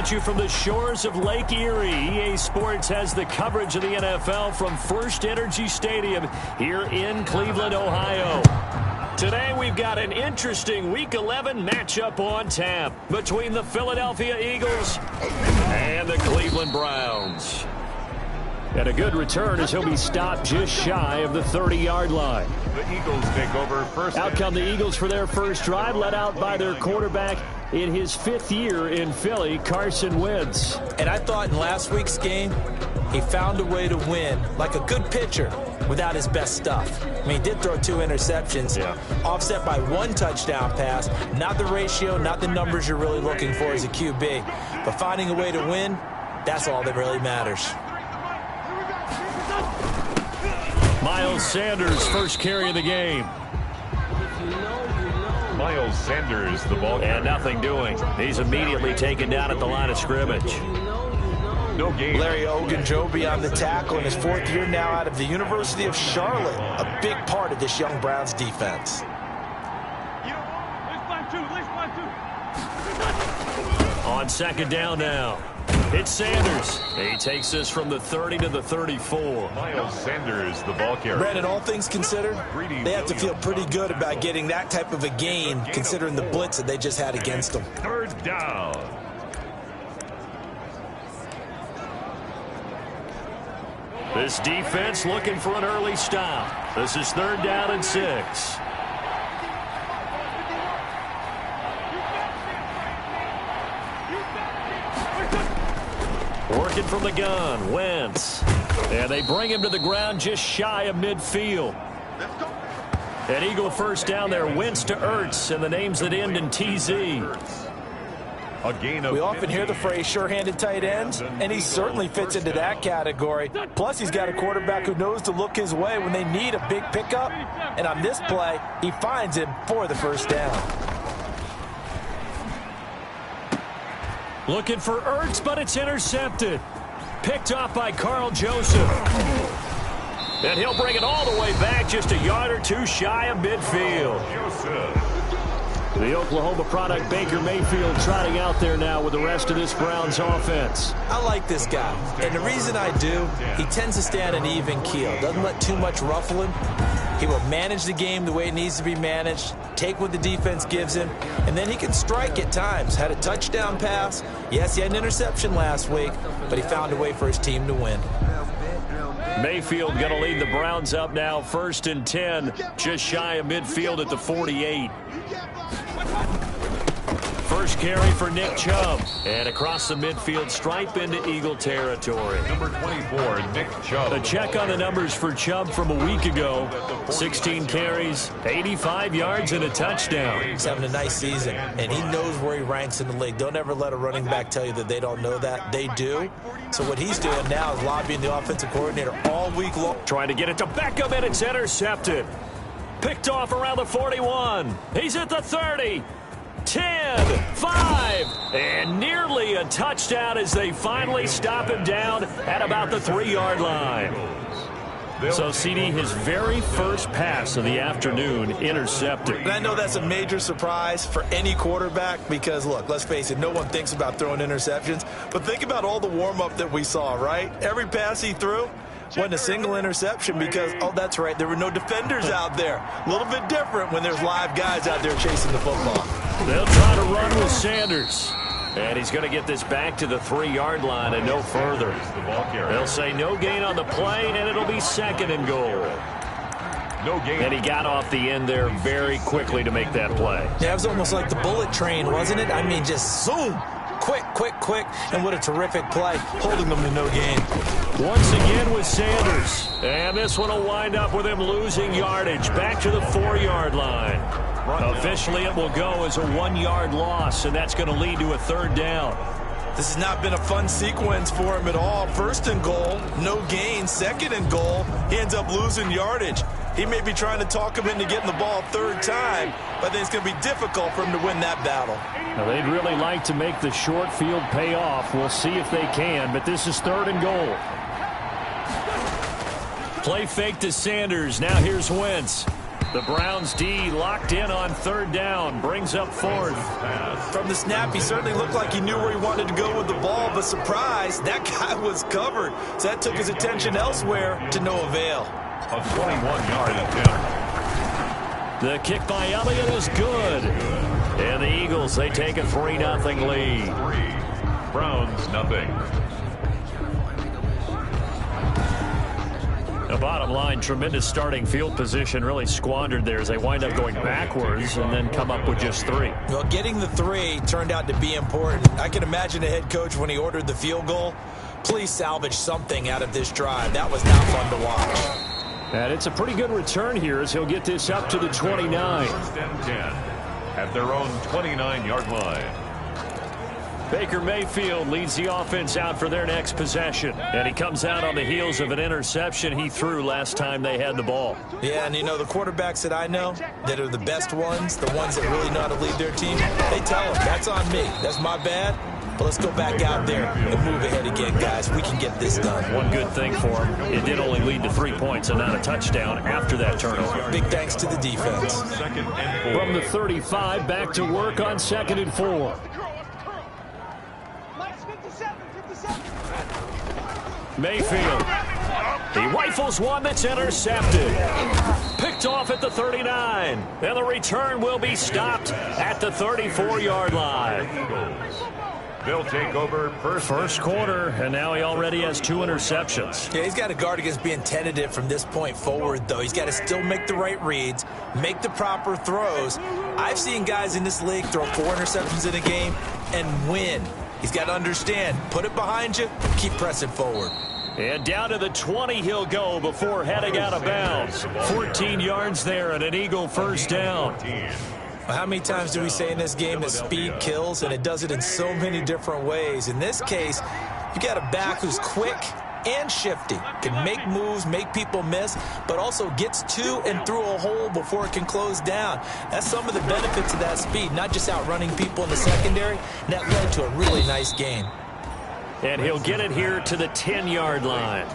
at you from the shores of Lake Erie. EA Sports has the coverage of the NFL from First Energy Stadium here in Cleveland, Ohio. Today we've got an interesting Week 11 matchup on tap between the Philadelphia Eagles and the Cleveland Browns. And a good return as he'll be stopped just shy of the 30-yard line. The Eagles take over first. Out come the Eagles for their first drive, led out by their quarterback in his 5th year in Philly, Carson Wentz. And I thought in last week's game, he found a way to win like a good pitcher without his best stuff. I mean, he did throw 2 interceptions, offset by 1 touchdown pass. Not the ratio, not the numbers you're really looking for as a QB. But finding a way to win, that's all that really matters. Miles Sanders, first carry of the game. Miles Sanders, the ball carrier. And nothing doing. He's immediately taken down at the line of scrimmage. No gain. Larry Ogunjobi on the tackle in his 4th year now out of the University of Charlotte. A big part of this young Browns defense. On second down now. It's Sanders. He takes this from the 30 to the 34. Miles Sanders, the ball carrier. Brandon, all things considered, they have to feel pretty good about getting that type of a gain considering the blitz that they just had against them. 3rd down. This defense looking for an early stop. This is 3rd down and 6. Working from the gun, Wentz. And they bring him to the ground just shy of midfield. An Eagle first down there, Wentz to Ertz, and the names that end in TZ. We often hear the phrase sure-handed tight ends, and he certainly fits into that category. Plus, he's got a quarterback who knows to look his way when they need a big pickup. And on this play, he finds him for the first down. Looking for Ertz, but it's intercepted. Picked off by Carl Joseph. And he'll bring it all the way back just a yard or 2 shy of midfield. The Oklahoma product, Baker Mayfield, trotting out there now with the rest of this Browns offense. I like this guy, and the reason I do, he tends to stay on an even keel. Doesn't let too much ruffle him. He will manage the game the way it needs to be managed, take what the defense gives him, and then he can strike at times. Had a touchdown pass. Yes, he had an interception last week, but he found a way for his team to win. Mayfield going to lead the Browns up now, 1st and 10, just shy of midfield at the 48. First carry for Nick Chubb. And across the midfield stripe into Eagle territory. Number 24, Nick Chubb. A check on the numbers for Chubb from a week ago. 16 carries, 85 yards, and a touchdown. He's having a nice season, and he knows where he ranks in the league. Don't ever let a running back tell you that they don't know that. They do. So what he's doing now is lobbying the offensive coordinator all week long. Trying to get it to Beckham, and it's intercepted. Picked off around the 41. He's at the 30. 10, 5, and nearly a touchdown as they finally stop him down at about the 3-yard line. So, CD, his very first pass of the afternoon intercepted. And I know that's a major surprise for any quarterback because, look, let's face it, no one thinks about throwing interceptions. But think about all the warm-up that we saw, right? Every pass he threw wasn't a single interception because, oh, that's right, there were no defenders out there. A little bit different when there's live guys out there chasing the football. They'll try to run with Sanders. And he's going to get this back to the 3-yard line and no further. They'll say no gain on the play, and it'll be 2nd and goal. No gain. And he got off the end there very quickly to make that play. Yeah, it was almost like the bullet train, wasn't it? I mean, just zoom. Quick, quick, quick. And what a terrific play, holding them to no gain. Once again with Sanders. And this one will wind up with him losing yardage back to the 4-yard line. Officially, it will go as a 1-yard loss, and that's going to lead to a 3rd down. This has not been a fun sequence for him at all. 1st and goal, no gain. 2nd and goal, he ends up losing yardage. He may be trying to talk him into getting the ball a 3rd time, but then it's going to be difficult for him to win that battle. Now, they'd really like to make the short field pay off. We'll see if they can, but this is 3rd and goal. Play fake to Sanders. Now here's Wentz. The Browns D locked in on third down, brings up fourth. From the snap, he certainly looked like he knew where he wanted to go with the ball, but surprise, that guy was covered. So that took his attention elsewhere to no avail. A 21-yard attempt. The kick by Elliott is good. And the Eagles, they take a 3-0 lead. 3. Browns, nothing. The bottom line, tremendous starting field position, really squandered there as they wind up going backwards and then come up with just 3. Well, getting the 3 turned out to be important. I can imagine the head coach when he ordered the field goal. Please salvage something out of this drive. That was not fun to watch. And it's a pretty good return here as he'll get this up to the 29. First and 10 at their own 29-yard line. Baker Mayfield leads the offense out for their next possession. And he comes out on the heels of an interception he threw last time they had the ball. Yeah, and you know, the quarterbacks that I know that are the best ones, the ones that really know how to lead their team, they tell them, that's on me. That's my bad. But let's go back out there and move ahead again, guys. We can get this done. One good thing for him, it did only lead to 3 points and not a touchdown after that turnover. Big thanks to the defense. Second and 4. From the 35, back to work on 2nd and 4. Mayfield. He rifles one that's intercepted. Picked off at the 39. And the return will be stopped at the 34-yard line. They'll take over First quarter, and now he already has 2 interceptions. Yeah, he's got to guard against being tentative from this point forward, though. He's got to still make the right reads, make the proper throws. I've seen guys in this league throw 4 interceptions in a game and win. He's got to understand, put it behind you, keep pressing forward. And down to the 20 he'll go before heading out of bounds. 14 yards there and an Eagle first down. How many times do we say in this game that speed kills, and it does it in so many different ways? In this case, you got a back who's quick and shifty, can make moves, make people miss, but also gets to and through a hole before it can close down. That's some of the benefits of that speed, not just outrunning people in the secondary. And that led to a really nice game. And he'll get it here to the 10-yard line.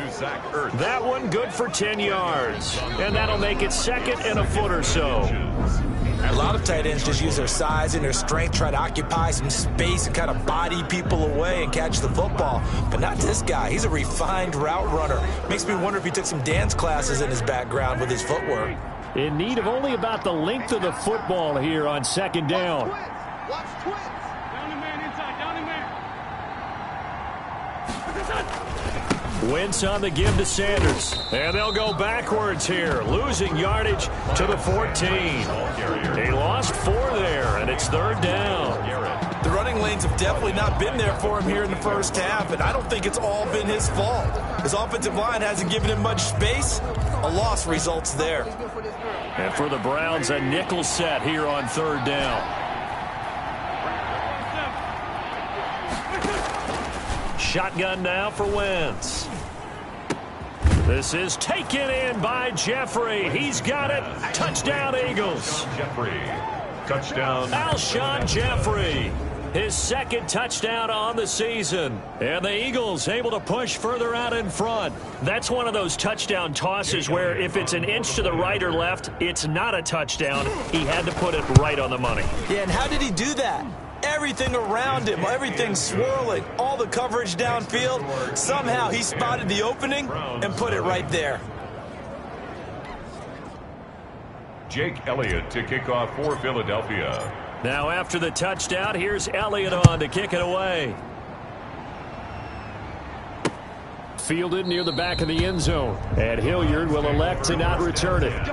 That one good for 10 yards. And that'll make it 2nd and a foot or so. A lot of tight ends just use their size and their strength, try to occupy some space and kind of body people away and catch the football. But not this guy. He's a refined route runner. Makes me wonder if he took some dance classes in his background with his footwork. In need of only about the length of the football here on 2nd down. Watch twist. Down the man inside. Down the man. Wentz on the give to Sanders. And they'll go backwards here, losing yardage to the 14. They lost 4 there, and it's 3rd down. The running lanes have definitely not been there for him here in the first half, and I don't think it's all been his fault. His offensive line hasn't given him much space. A loss results there. And for the Browns, a nickel set here on 3rd down. Shotgun now for Wentz. This is taken in by Jeffrey. He's got it. Touchdown, Eagles. Jeffrey. Touchdown. Alshon Jeffrey. His 2nd touchdown on the season. And the Eagles able to push further out in front. That's one of those touchdown tosses where if it's an inch to the right or left, it's not a touchdown. He had to put it right on the money. Yeah, and how did he do that? Everything around him, everything swirling, all the coverage downfield. Somehow he spotted the opening and put it right there. Jake Elliott to kick off for Philadelphia. Now after the touchdown, here's Elliott on to kick it away. Fielded near the back of the end zone. And Hilliard will elect to not return it.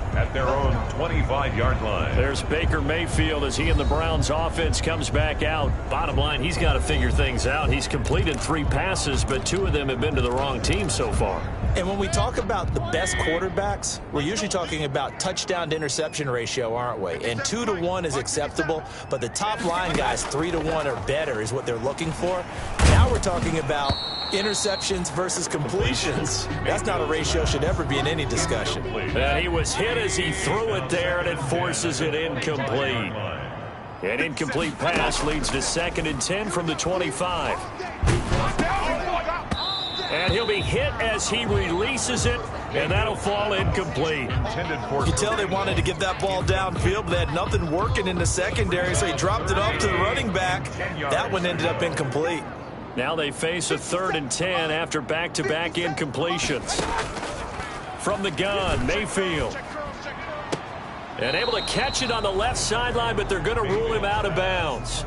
At their own 25-yard line. There's Baker Mayfield as he and the Browns offense comes back out. Bottom line, he's got to figure things out. He's completed 3 passes, but 2 of them have been to the wrong team so far. And when we talk about the best quarterbacks, we're usually talking about touchdown to interception ratio, aren't we? And 2 to 1 is acceptable, but the top line guys, 3 to 1 or better is what they're looking for. Now we're talking about interceptions versus completions. That's not a ratio should ever be in any discussion. And he was hit as he threw it there, and it forces it incomplete. An incomplete pass leads to 2nd and 10 from the 25. And he'll be hit as he releases it, And that'll fall incomplete. You can tell they wanted to get that ball downfield, but they had nothing working in the secondary, so he dropped it off to the running back. That one ended up incomplete. Now they face a 3rd and 10 after back-to-back incompletions. From the gun, Mayfield. And able to catch it on the left sideline, but they're going to rule him out of bounds.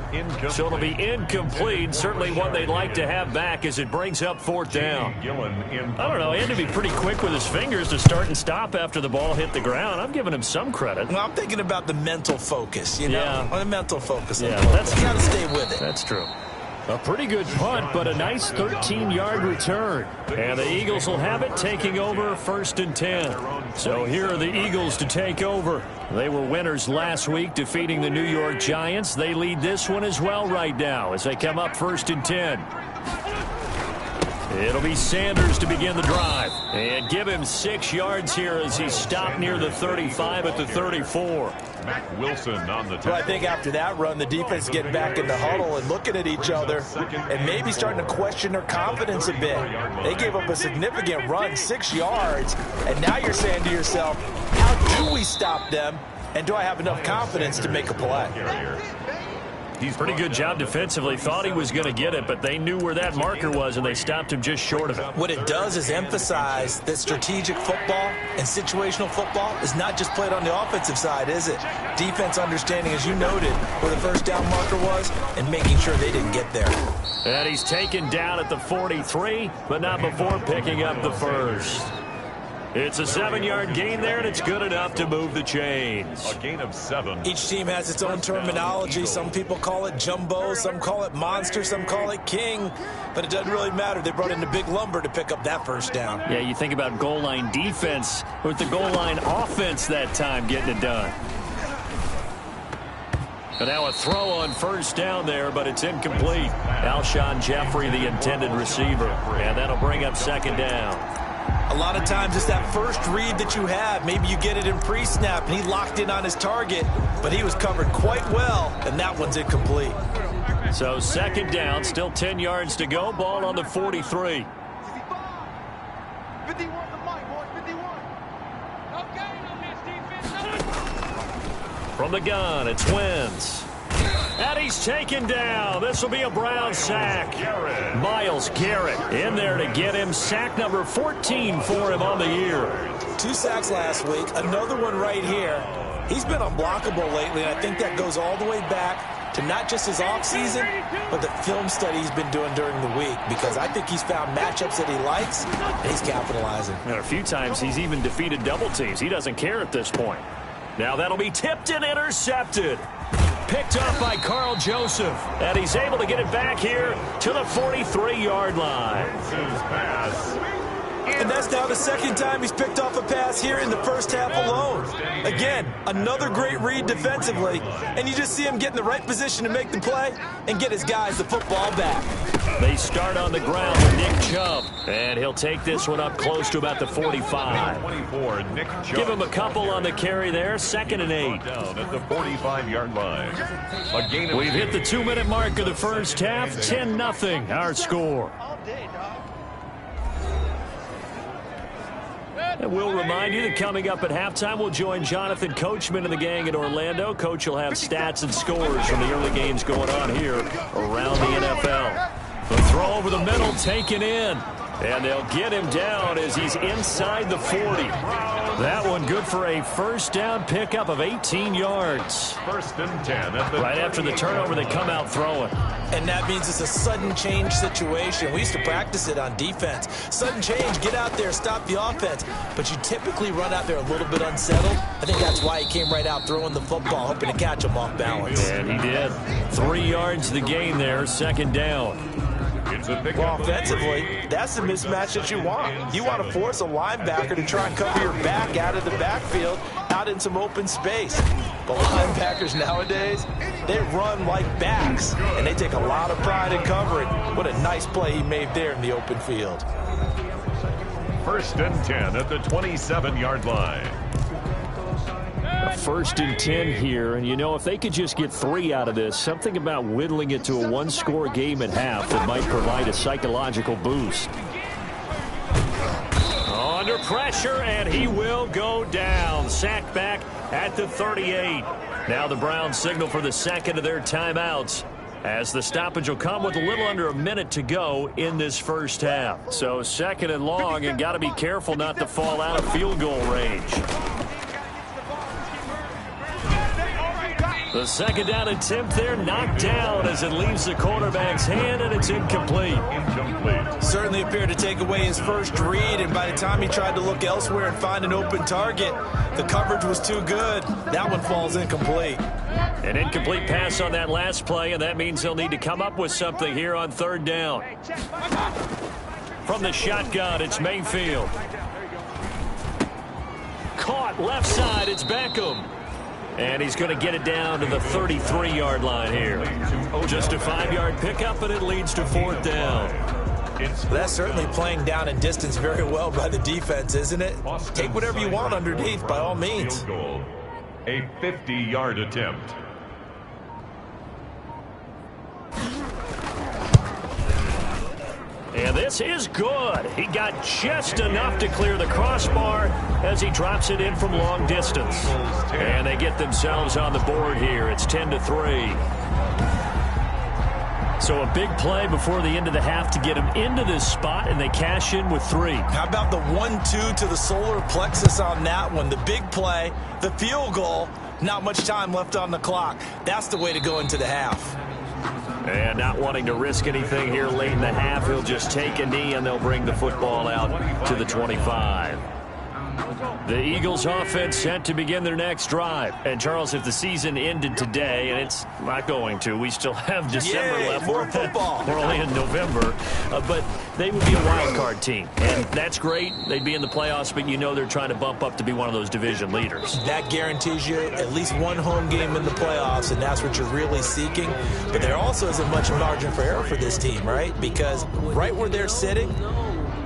So it'll be incomplete. Certainly one they'd like to have back as it brings up 4th down. I don't know. He had to be pretty quick with his fingers to start and stop after the ball hit the ground. I'm giving him some credit. Well, I'm thinking about the mental focus, you know? Yeah. The mental focus. Yeah, you got to stay with it. That's true. A pretty good punt, but a nice 13-yard return. And the Eagles will have it, taking over 1st and 10. So here are the Eagles to take over. They were winners last week, defeating the New York Giants. They lead this one as well right now as they come up 1st and 10. It'll be Sanders to begin the drive. And give him 6 yards here as he's stopped near the 35 at the 34. Mac Wilson on the Well, I think after that run, the defense getting back in the huddle and looking at each other and maybe starting to question their confidence a bit. They gave up a significant run, 6 yards, and now you're saying to yourself, how do we stop them, and do I have enough confidence to make a play? Pretty good job defensively. Thought he was going to get it, but they knew where that marker was, and they stopped him just short of it. What it does is emphasize that strategic football and situational football is not just played on the offensive side, is it? Defense understanding, as you noted, where the 1st down marker was and making sure they didn't get there. And he's taken down at the 43, but not before picking up the 1st. It's a 7-yard gain there, and it's good enough to move the chains. A gain of 7. Each team has its own terminology. Some people call it jumbo, some call it monster, some call it king. But it doesn't really matter. They brought in the big lumber to pick up that 1st down. Yeah, you think about goal line defense with the goal line offense that time getting it done. And now a throw on 1st down there, but it's incomplete. Alshon Jeffrey, the intended receiver. And that'll bring up 2nd down. A lot of times it's that first read that you have. Maybe you get it in pre-snap, and he locked in on his target, but he was covered quite well, and that one's incomplete. So 2nd down, still 10 yards to go. Ball on the 43. 51 the mic, boys, 51. Okay, on this defense. From the gun, it's Wentz. And he's taken down. This will be a Brown sack. Myles Garrett in there to get him. Sack number 14 for him on the year. 2 sacks last week, another one right here. He's been unblockable lately, and I think that goes all the way back to not just his offseason, but the film study he's been doing during the week, because I think he's found matchups that he likes, and he's capitalizing. And a few times he's even defeated double teams. He doesn't care at this point. Now that'll be tipped and intercepted. Picked up by Carl Joseph. And he's able to get it back here to the 43-yard line. And that's now the 2nd time he's picked off a pass here in the 1st half alone. Again, another great read defensively. And you just see him get in the right position to make the play and get his guys the football back. They start on the ground with Nick Chubb. And he'll take this one up close to about the 45. 24, Nick Chubb. Give him a couple on the carry there. 2nd and 8. Down at the 45-yard line. A gain of We've hit the 2-minute mark of the 1st half. 10-0 our score. And we'll remind you that coming up at halftime, we'll join Jonathan Coachman and the gang in Orlando. Coach will have stats and scores from the early games going on here around the NFL. The throw over the middle taken in. And they'll get him down as he's inside the 40. That one good for a 1st down pickup of 18 yards. 1st and 10. At the right after the turnover, they come out throwing. And that means it's a sudden change situation. We used to practice it on defense. Sudden change, get out there, stop the offense. But you typically run out there a little bit unsettled. I think that's why he came right out throwing the football, hoping to catch him off balance. And he did. 3 yards to the gain there, 2nd down. Well, offensively, that's the mismatch that you want. You want to force a linebacker to try and cover your back out of the backfield, out in some open space. But linebackers nowadays, they run like backs, and they take a lot of pride in covering. What a nice play he made there in the open field. 1st and 10 at the 27-yard line. 1st and 10 here, and you know, if they could just get 3 out of this, something about whittling it to a 1-score game at half that might provide a psychological boost. Under pressure, and he will go down. Sacked back at the 38. Now the Browns signal for the second of their timeouts, as the stoppage will come with a little under a minute to go in this first half. So second and long, and got to be careful not to fall out of field goal range. The second down attempt there knocked down as it leaves the quarterback's hand, and it's incomplete. Certainly appeared to take away his first read, and by the time he tried to look elsewhere and find an open target, the coverage was too good. That one falls incomplete. An incomplete pass on that last play, and that means they'll need to come up with something here on third down. From the shotgun, it's Mayfield. Caught left side, it's Beckham. And he's going to get it down to the 33-yard line here. Just a 5-yard pickup, and it leads to fourth down. That's certainly playing down in distance very well by the defense, isn't it? Take whatever you want underneath, by all means. A 50-yard attempt. And this is good. He got just enough to clear the crossbar as he drops it in from long distance. And they get themselves on the board here. It's 10-3. So a big play before the end of the half to get them into this spot, and they cash in with 3. How about the 1-2 to the solar plexus on that one? The big play, the field goal, not much time left on the clock. That's the way to go into the half. And not wanting to risk anything here late in the half, he'll just take a knee, and they'll bring the football out to the 25. The Eagles offense set to begin their next drive. And, Charles, if the season ended today, and it's not going to, we still have December left. More football. We're only in November. But they would be a wild card team. And that's great. They'd be in the playoffs, but you know they're trying to bump up to be one of those division leaders. That guarantees you at least one home game in the playoffs, and that's what you're really seeking. But there also isn't much margin for error for this team, right? Because right where they're sitting,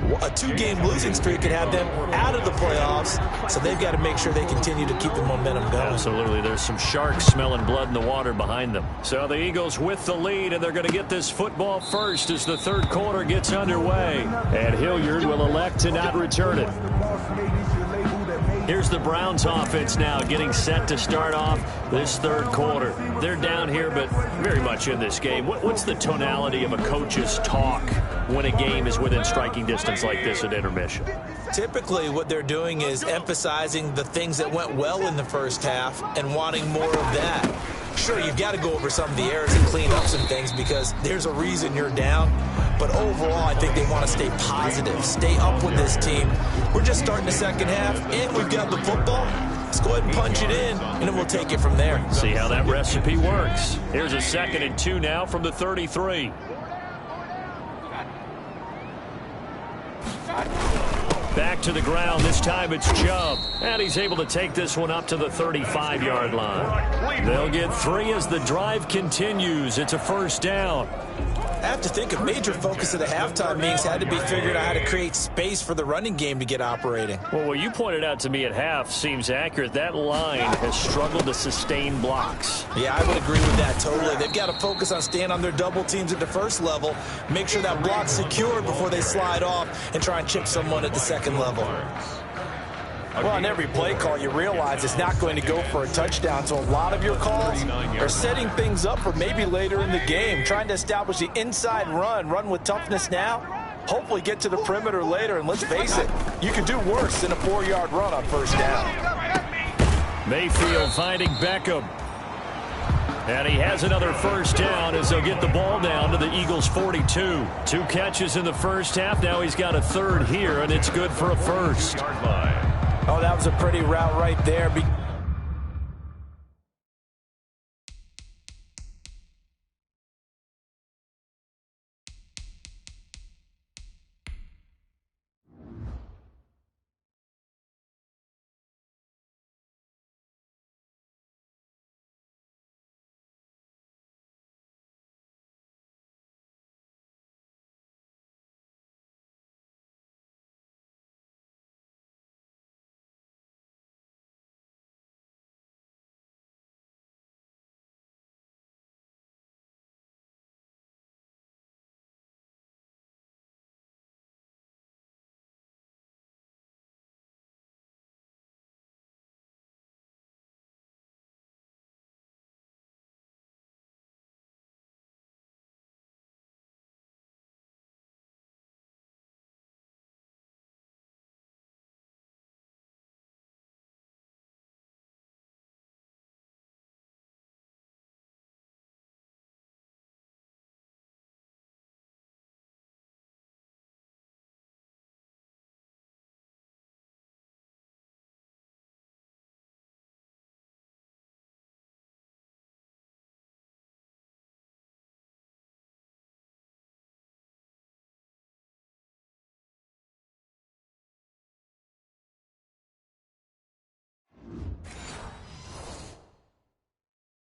a 2-game losing streak could have them out of the playoffs, so they've got to make sure they continue to keep the momentum going. Absolutely. There's some sharks smelling blood in the water behind them. So the Eagles with the lead, and they're going to get this football first as the third quarter gets underway. And Hilliard will elect to not return it. Here's the Browns offense now getting set to start off this third quarter. They're down here, but very much in this game. What's the tonality of a coach's talk when a game is within striking distance like this at intermission? Typically, what they're doing is emphasizing the things that went well in the first half and wanting more of that. Sure, you've got to go over some of the errors and clean up some things because there's a reason you're down. But overall, I think they want to stay positive, stay up with this team. We're just starting the second half, and we've got the football. Let's go ahead and punch it in, and then we'll take it from there. See how that recipe works. Here's a 2nd and 2 now from the 33. Back to the ground. This time it's Chubb. And he's able to take this one up to the 35-yard line. They'll get 3 as the drive continues. It's a first down. I have to think a major focus of the halftime meetings had to be figuring out how to create space for the running game to get operating. Well, what you pointed out to me at half seems accurate. That line has struggled to sustain blocks. Yeah, I would agree with that totally. They've got to focus on staying on their double teams at the first level, make sure that block's secured before they slide off and try and chip someone at the second level. Well, on every play call, you realize it's not going to go for a touchdown, so a lot of your calls are setting things up for maybe later in the game, trying to establish the inside run with toughness now, hopefully get to the perimeter later, and let's face it, you could do worse than a 4-yard run on first down. Mayfield finding Beckham. And he has another first down as they'll get the ball down to the Eagles' 42. 2 catches in the first half. Now he's got a third here, and it's good for a first. Oh, that was a pretty route right there.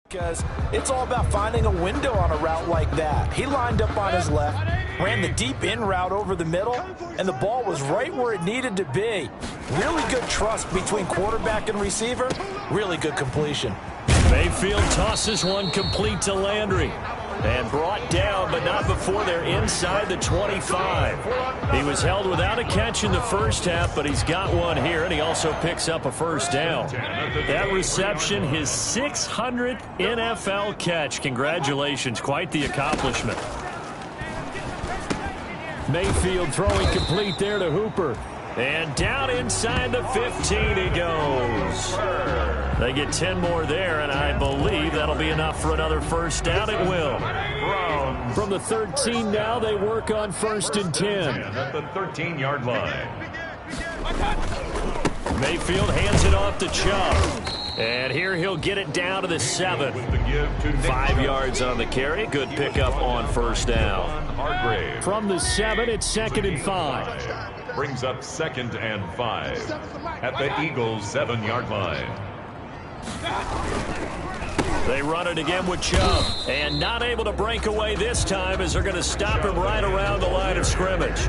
Because it's all about finding a window on a route like that. He lined up on his left, ran the deep in route over the middle, and the ball was right where it needed to be. Really good trust between quarterback and receiver. Really good completion. Mayfield tosses one complete to Landry. And brought down, but not before they're inside the 25. He was held without a catch in the first half, but he's got one here, and he also picks up a first down. That reception, his 600th NFL catch. Congratulations, quite the accomplishment. Mayfield throwing complete there to Hooper. And down inside the 15 he goes. They get 10 more there, and I believe that'll be enough for another first down. It will. From the 13 now, they work on 1st and 10. At the 13-yard line. Mayfield hands it off to Chubb. And here he'll get it down to the 7. 5 yards on the carry. Good pickup on first down. From the 7, it's 2nd and 5. Brings up 2nd and 5 at the Eagles' 7-yard line. They run it again with Chubb, and not able to break away this time as they're going to stop him right around the line of scrimmage.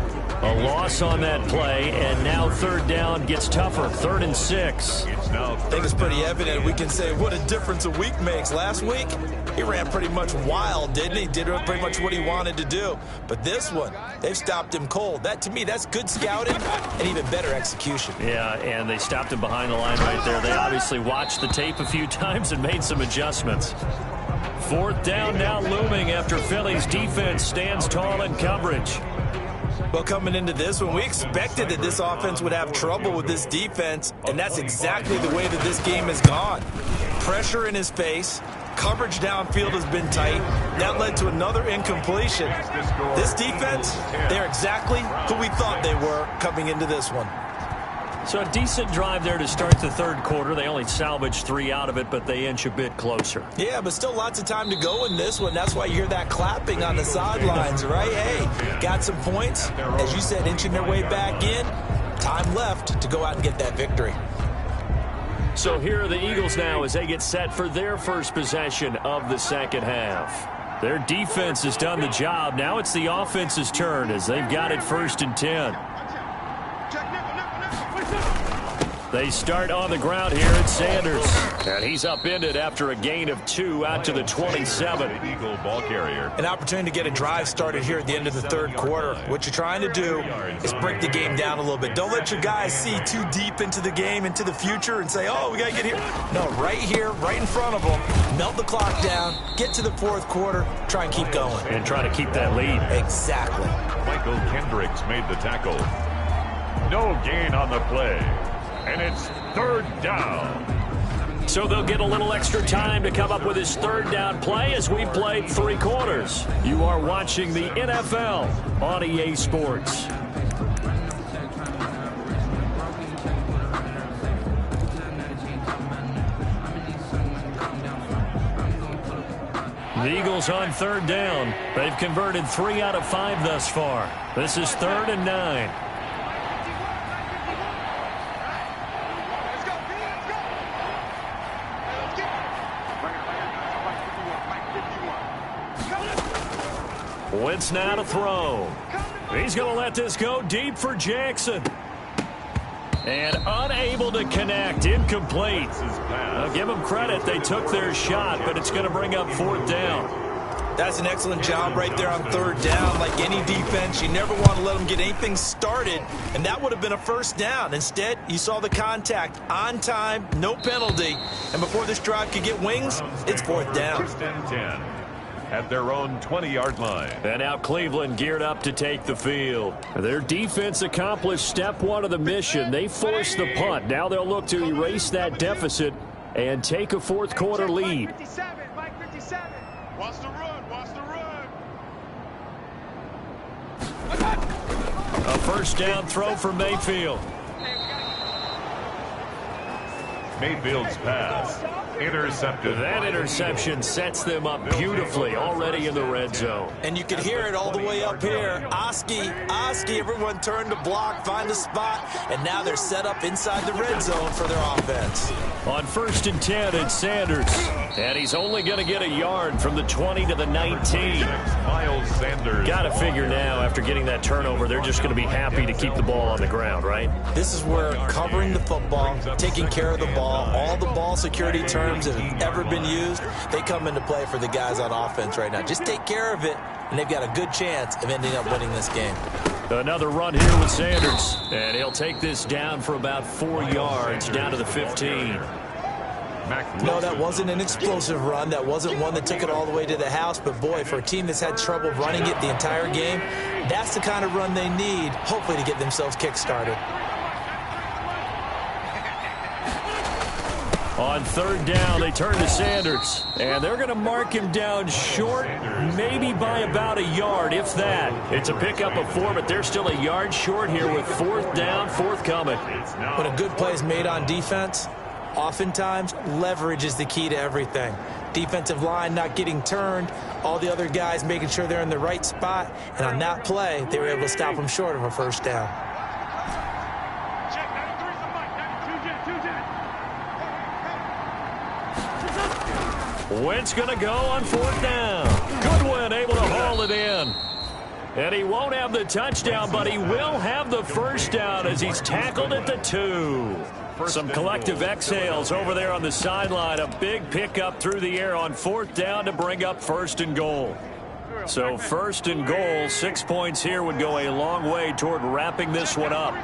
A loss on that play, and now 3rd down gets tougher. 3rd and 6. I think it's pretty evident. We can say what a difference a week makes. Last week, he ran pretty much wild, didn't he? Did pretty much what he wanted to do. But this one, they've stopped him cold. That, to me, that's good scouting and even better execution. Yeah, and they stopped him behind the line right there. They obviously watched the tape a few times and made some adjustments. 4th down now looming after Philly's defense stands tall in coverage. Well, coming into this one, we expected that this offense would have trouble with this defense, and that's exactly the way that this game has gone. Pressure in his face. Coverage downfield has been tight. That led to another incompletion. This defense, they're exactly who we thought they were coming into this one. So a decent drive there to start the 3rd quarter. They only salvaged 3 out of it, but they inch a bit closer. Yeah, but still lots of time to go in this one. That's why you hear that clapping on the sidelines, right? Hey, got some points. As you said, inching their way back in. Time left to go out and get that victory. So here are the Eagles now as they get set for their first possession of the 2nd half. Their defense has done the job. Now it's the offense's turn as they've got it 1st and 10. They start on the ground here at Sanders. And he's upended after a gain of 2 out to the 27. Eagle ball carrier. An opportunity to get a drive started here at the end of the 3rd quarter. What you're trying to do is break the game down a little bit. Don't let your guys see too deep into the game, into the future, and say, oh, we got to get here. No, right here, right in front of them. Melt the clock down, get to the 4th quarter, try and keep going. And try to keep that lead. Exactly. Michael Kendricks made the tackle. No gain on the play. And it's 3rd down. So they'll get a little extra time to come up with his 3rd down play as we've played 3 quarters. You are watching the NFL on EA Sports. The Eagles on 3rd down. They've converted 3 out of 5 thus far. This is 3rd and 9. Wentz now to throw. He's going to let this go deep for Jackson. And unable to connect. Incomplete. I'll give them credit. They took their shot, but it's going to bring up 4th down. That's an excellent job right there on 3rd down. Like any defense, you never want to let them get anything started, and that would have been a 1st down. Instead, you saw the contact on time, no penalty, and before this drive could get wings, it's 4th down. 1st and 10 at their own 20-yard line. And now Cleveland geared up to take the field. Their defense accomplished step 1 of the mission. They forced the punt. Now they'll look to erase that deficit and take a 4th quarter lead. Wants to run, wants to run. A 1st down throw for Mayfield. Mayfield's pass intercepted. That interception sets them up beautifully already in the red zone. And you can hear it all the way up here. Oski, everyone turned to block, find a spot, and now they're set up inside the red zone for their offense. On 1st and 10, it's Sanders. And he's only going to get a yard from the 20 to the 19. Miles Sanders. Got to figure now, after getting that turnover, they're just going to be happy to keep the ball on the ground, right? This is where covering the football, taking care of the ball, all the ball security terms that have ever been used, they come into play for the guys on offense right now. Just take care of it, and they've got a good chance of ending up winning this game. Another run here with Sanders. And he'll take this down for about 4 yards, down to the 15. No, that wasn't an explosive run. That wasn't one that took it all the way to the house. But, boy, for a team that's had trouble running it the entire game, that's the kind of run they need, hopefully, to get themselves kick-started. On 3rd down, they turn to Sanders. And they're going to mark him down short, maybe by about a yard, if that. It's a pickup of 4, but they're still a yard short here with 4th down, forthcoming. When a good play is made on defense, oftentimes leverage is the key to everything. Defensive line not getting turned, all the other guys making sure they're in the right spot, and on that play, they were able to stop them short of a 1st down. Wentz going to go on 4th down. Goodwin able to haul it in. And he won't have the touchdown, but he will have the 1st down as he's tackled at the 2. Some collective exhales over there on the sideline. A big pickup through the air on 4th down to bring up 1st and goal. So 1st and goal, 6 points here would go a long way toward wrapping this one up.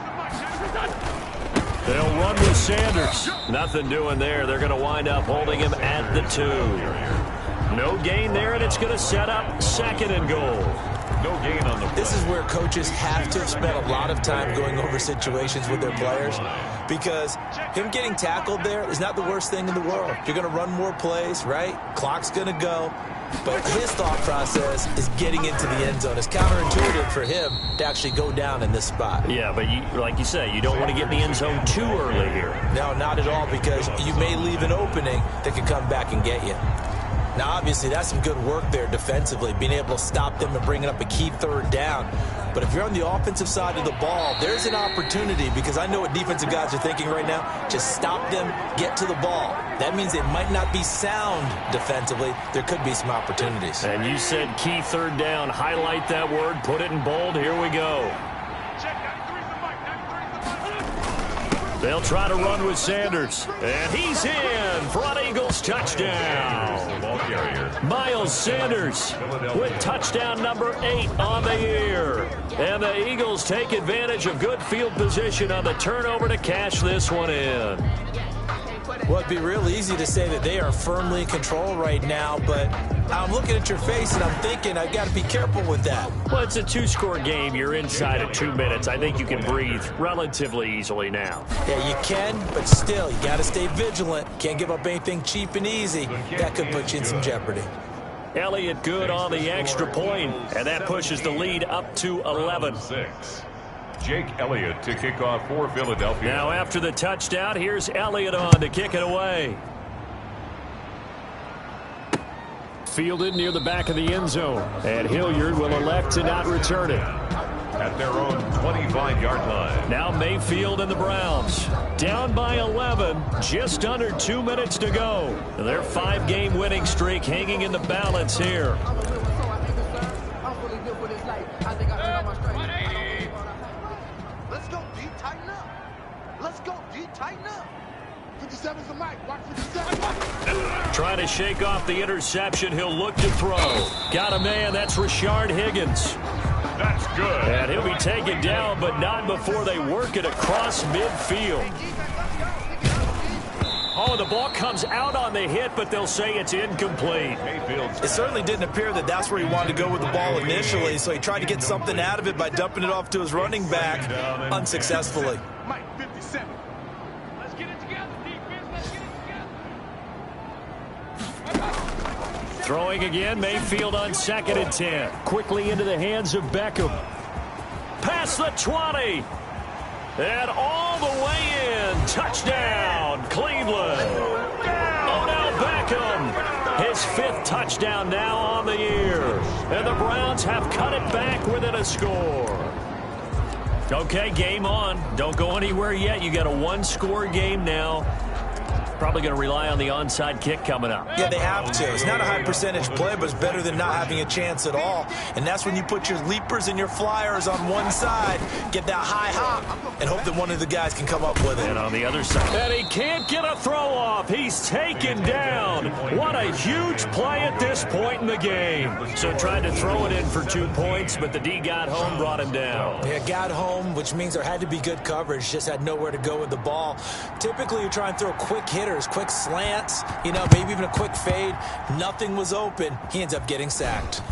They'll run with Sanders. Nothing doing there. They're going to wind up holding him at the 2. No gain there, and it's going to set up 2nd and goal. No gain on the play. This is where coaches have to have spent a lot of time going over situations with their players, because him getting tackled there is not the worst thing in the world. You're going to run more plays, right? Clock's going to go. But his thought process is getting into the end zone. It's counterintuitive for him to actually go down in this spot. Yeah, but like you say, you don't want to get in the end zone too early here. No, not at all, because you may leave an opening that could come back and get you. Now, obviously, that's some good work there defensively, being able to stop them and bringing up a key 3rd down. But if you're on the offensive side of the ball, there's an opportunity, because I know what defensive guys are thinking right now. Just stop them, get to the ball. That means it might not be sound defensively. There could be some opportunities. And you said key 3rd down. Highlight that word. Put it in bold. Here we go. They'll try to run with Sanders. And he's in for an Eagles touchdown. Miles Sanders with touchdown number 8 on the year. And the Eagles take advantage of good field position on the turnover to cash this one in. Well, it'd be real easy to say that they are firmly in control right now, but I'm looking at your face and I'm thinking I've got to be careful with that. Well, it's a 2-score game. You're inside of 2 minutes. I think you can breathe relatively easily now. Yeah, you can, but still, you got to stay vigilant. Can't give up anything cheap and easy. That could put you in some jeopardy. Elliott good on the extra point, and that pushes the lead up to 11. Jake Elliott to kick off for Philadelphia. Now after the touchdown, here's Elliott on to kick it away. Fielded near the back of the end zone, and Hilliard will elect to not return it. At their own 25-yard line. Now Mayfield and the Browns down by 11, just under 2 minutes to go. Their 5-game winning streak hanging in the balance here. Let's go, D. Tighten up. Let's go, D. Tighten up. 57's the mic. Watch 57. Trying to shake off the interception. He'll look to throw. Got a man. That's Rashard Higgins. That's good. And he'll be taken down, but not before they work it across midfield. Oh, the ball comes out on the hit, but they'll say it's incomplete. It certainly didn't appear that that's where he wanted to go with the ball initially, so he tried to get something out of it by dumping it off to his running back unsuccessfully. Mike 57. Let's get it together, defense. Let's get it together. Throwing again, Mayfield on 2nd and 10. Quickly into the hands of Beckham. Past the 20. And all the way in. Touchdown, Cleveland. Odell Beckham. His 5th touchdown now on the year. And the Browns have cut it back within a score. Okay, game on. Don't go anywhere yet. You got a 1-score game now. probably going to rely on the onside kick coming up. Yeah, they have to. It's not a high percentage play, but it's better than not having a chance at all. And that's when you put your leapers and your flyers on one side, get that high hop, and hope that one of the guys can come up with it. And on the other side. And he can't get a throw off. He's taken down. What a huge play at this point in the game. So tried to throw it in for 2 points, but the D got home, brought him down. Yeah, got home, which means there had to be good coverage. Just had nowhere to go with the ball. Typically, you try and throw quick hitters, quick slants, you know, maybe even a quick fade. Nothing was open. He ends up getting sacked.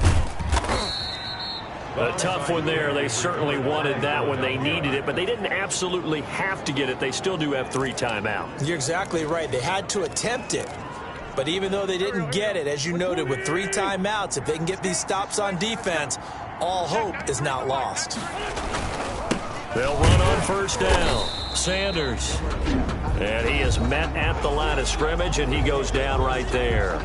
A tough one there. They certainly wanted that when they needed it, but they didn't absolutely have to get it. They still do have 3 timeouts. You're exactly right. They had to attempt it. But even though they didn't get it, as you noted, with 3 timeouts, if they can get these stops on defense, all hope is not lost. They'll run on first down. Sanders. And he is met at the line of scrimmage, and he goes down right there.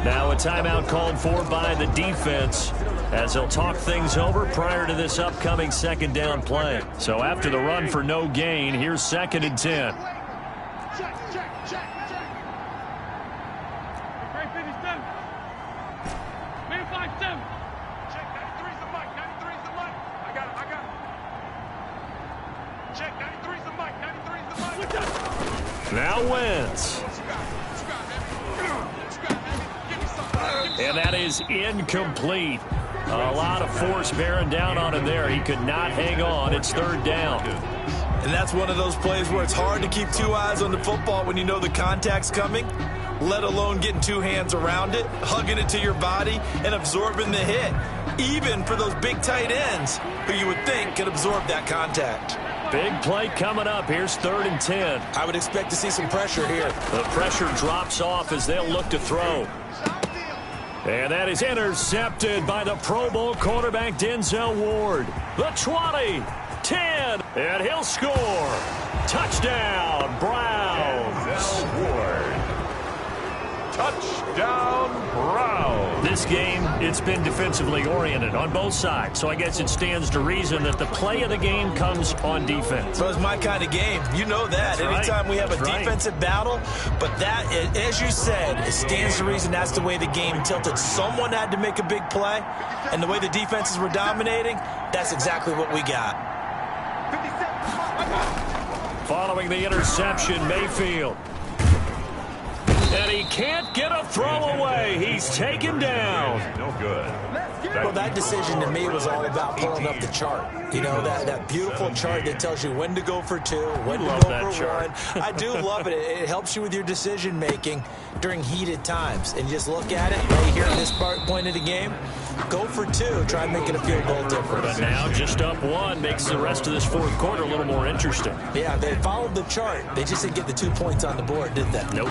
Now a timeout called for by the defense as they'll talk things over prior to this upcoming second down play. So after the run for no gain, here's 2nd and 10. Now Wentz. And that is incomplete. A lot of force bearing down on him there. He could not hang on. It's 3rd down. And that's one of those plays where it's hard to keep 2 eyes on the football when you know the contact's coming, let alone getting 2 hands around it, hugging it to your body, and absorbing the hit. Even for those big tight ends who you would think could absorb that contact. Big play coming up. Here's 3rd and 10. I would expect to see some pressure here. The pressure drops off as they'll look to throw. And that is intercepted by the Pro Bowl quarterback Denzel Ward. The 20, 10, and he'll score. Touchdown, Browns. Denzel Ward. Touchdown, Browns. This game, it's been defensively oriented on both sides, so I guess it stands to reason that the play of the game comes on defense. So it's my kind of game. You know that. That's Anytime right. we have a That's defensive battle, but that, as you said, it stands to reason that's the way the game tilted. Someone had to make a big play, and the way the defenses were dominating, that's exactly what we got. Following the interception, Mayfield. And he can't get a throw away. He's taken down. No good. Well, that decision to me was all about pulling up the chart. You know, that beautiful chart that tells you when to go for 2, when to go for 1. I do love it. It helps you with your decision-making during heated times. And just look at it right here at this point of the game. Go for 2. Try and make it a field goal difference. But now just up 1 makes the rest of this 4th quarter a little more interesting. Yeah, they followed the chart. They just didn't get the 2 points on the board, did they? Nope.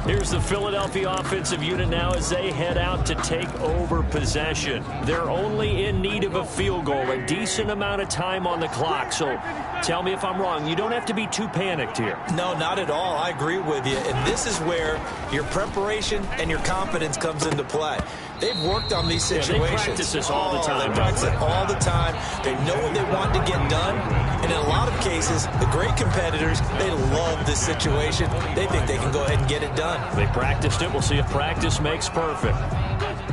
Here's the Philadelphia offensive unit now as they head out to take over possession. They're only in need of a field goal, a decent amount of time on the clock. So tell me if I'm wrong. You don't have to be too panicked here. No, not at all. I agree with you. And this is where your preparation and your confidence comes into play. They've worked on these situations. Yeah, they practice this all the time. They practice it all the time. They know what they want to get done. And in a lot of cases, the great competitors, they love this situation. They think they can go ahead and get it done. They practiced it. We'll see if practice makes perfect.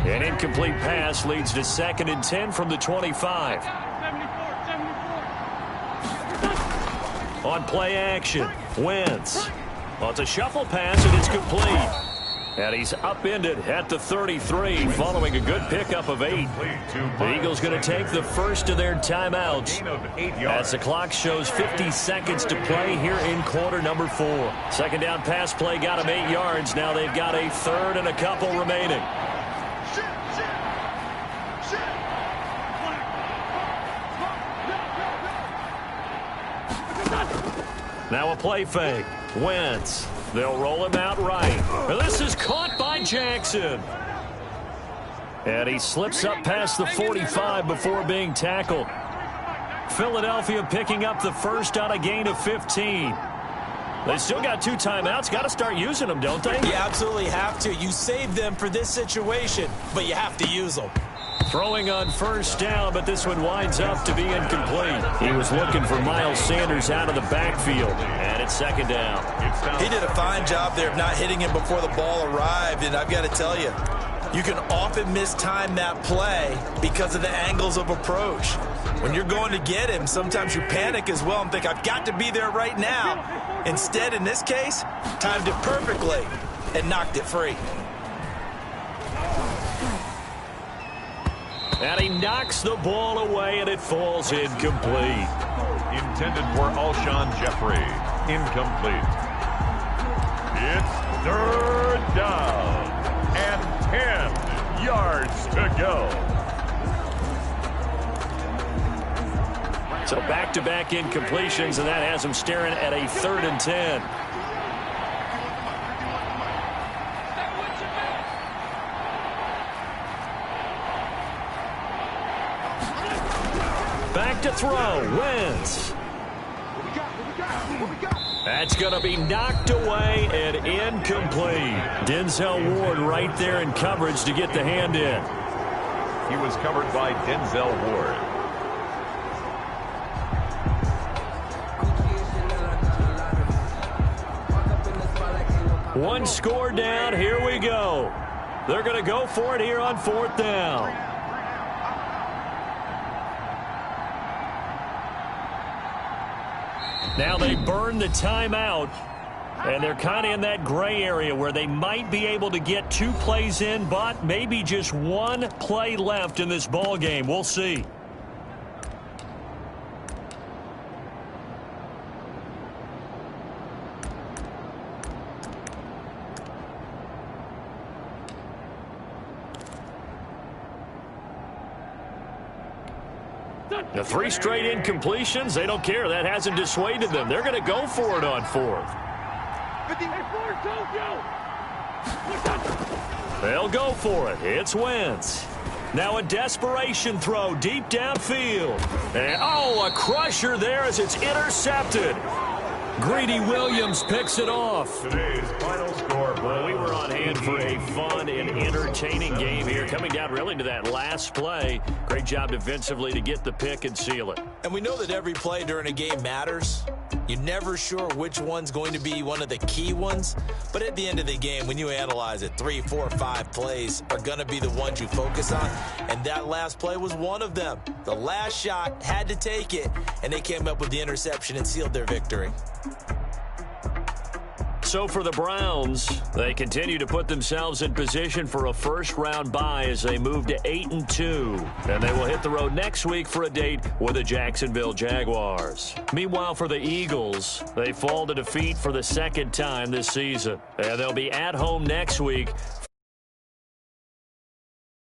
An incomplete pass leads to 2nd and 10 from the 25. On play action, Wentz. Well, it's a shuffle pass, and it's complete. And he's upended at the 33 following a good pickup of 8. The Eagles going to take the first of their timeouts as the clock shows 50 seconds to play here in quarter number 4. 2nd down pass play got them 8 yards. Now they've got a 3rd and a couple remaining. Now a play fake. Wentz. They'll roll him out right. This is caught by Jackson. And he slips up past the 45 before being tackled. Philadelphia picking up the first on a gain of 15. They still got 2 timeouts. Got to start using them, don't they? You absolutely have to. You save them for this situation, but you have to use them. Throwing on first down, but this one winds up to be incomplete. He was looking for Miles Sanders out of the backfield, and it's second down. He did a fine job there of not hitting him before the ball arrived, and I've got to tell you, you can often mistime that play because of the angles of approach. When you're going to get him, sometimes you panic as well and think, I've got to be there right now. Instead, in this case, timed it perfectly and knocked it free. And he knocks the ball away, and it falls incomplete. Intended for Alshon Jeffrey. Incomplete. It's third down and 10 yards to go. So back-to-back incompletions, and that has him staring at a 3rd and 10. Back to throw. Wentz. That's going to be knocked away and incomplete. Denzel Ward right there in coverage to get the hand in. He was covered by Denzel Ward. One score down. Here we go. They're going to go for it here on 4th down. Now they burn the timeout, and they're kind of in that gray area where they might be able to get 2 plays in, but maybe just 1 play left in this ball game. We'll see. The 3 straight incompletions, they don't care. That hasn't dissuaded them. They're going to go for it on 4th. They'll go for it. It's Wentz. Now a desperation throw deep downfield. And, oh, a crusher there as it's intercepted. Greedy Williams picks it off. Today's final score. Well, we were on hand for a fun and entertaining game here. Coming down really to that last play. Great job defensively to get the pick and seal it. And we know that every play during a game matters. You're never sure which one's going to be one of the key ones. But at the end of the game, when you analyze it, 3, 4, 5 plays are going to be the ones you focus on. And that last play was one of them. The last shot had to take it, and they came up with the interception and sealed their victory. So for the Browns, they continue to put themselves in position for a first-round bye as they move to 8-2. And they will hit the road next week for a date with the Jacksonville Jaguars. Meanwhile, for the Eagles, they fall to defeat for the 2nd time this season. And they'll be at home next week